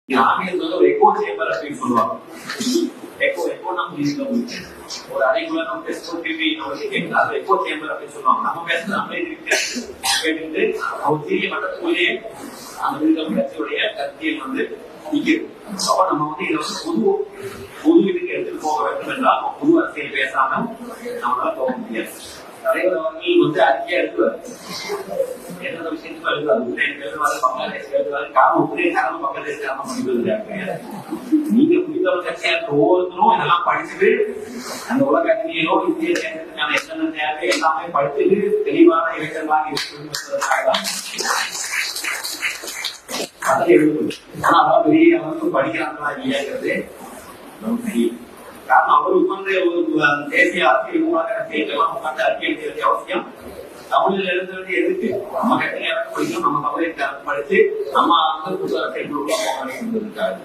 ஆங்கிலத்துல ஒரு echo chamber அப்படின்னு சொல்லுவாங்க. எக்கோ நம்ம இருக்கு ஒரு அறைக்குள்ள நம்ம பேசுவோம், திரும்பி நம்மளுக்கு கேட்கலாம். அது எக்கோ சேம்பர் அப்படின்னு சொல்லுவாங்க. நம்ம பேசுறது நம்மளே கேட்டுட்டு அவங்க சிறிய மட்டத்துக்குள்ளேயே அந்த விருதம் கட்சியுடைய கருத்தியல் நிற்கிறது. அப்ப நம்ம இதை பொது வீட்டுக்கு எடுத்துட்டு போக வேண்டும் என்றால் பொது அரசியல் பேசாம நம்மளால போக முடியாது. தலைவர் அவர்கள் அறிக்கையா எடுத்துவார், எந்த விஷயத்துக்கும் எழுதுவாரு, பங்களாதேஷ் எழுதுவாரு. காரணம் பங்களாதேஷ் காரணம் முடிவு. நீங்க புரிதல் கட்சியா ஒவ்வொருத்தரும் இதெல்லாம் படிச்சுட்டு அந்த உலக அந்நியோ இந்திய தேர்தலுக்கான என்னென்ன தேவை எல்லாமே படிச்சுட்டு தெளிவான இளைஞர்களாக இருக்கிறதுக்காக தான் அதை எழுதுவது. ஆனா அதான் பெரிய அளவுக்கு படிக்கிறாங்களா இல்லையாங்கிறது நமக்கு தெரியும். காரணம் அவர் உட்கார்ந்து ஒரு தேசிய அரசியல் ஊடக அரசியல் உட்கார்ந்து அறிக்கை எடுக்க வேண்டிய அவசியம் தமிழில் எழுத வேண்டிய எதுக்கு? நம்ம கட்சியை படிக்கணும், நம்ம தமிழை படிச்சு நம்ம புது அரசியல் போக வேண்டும் என்பதற்காக.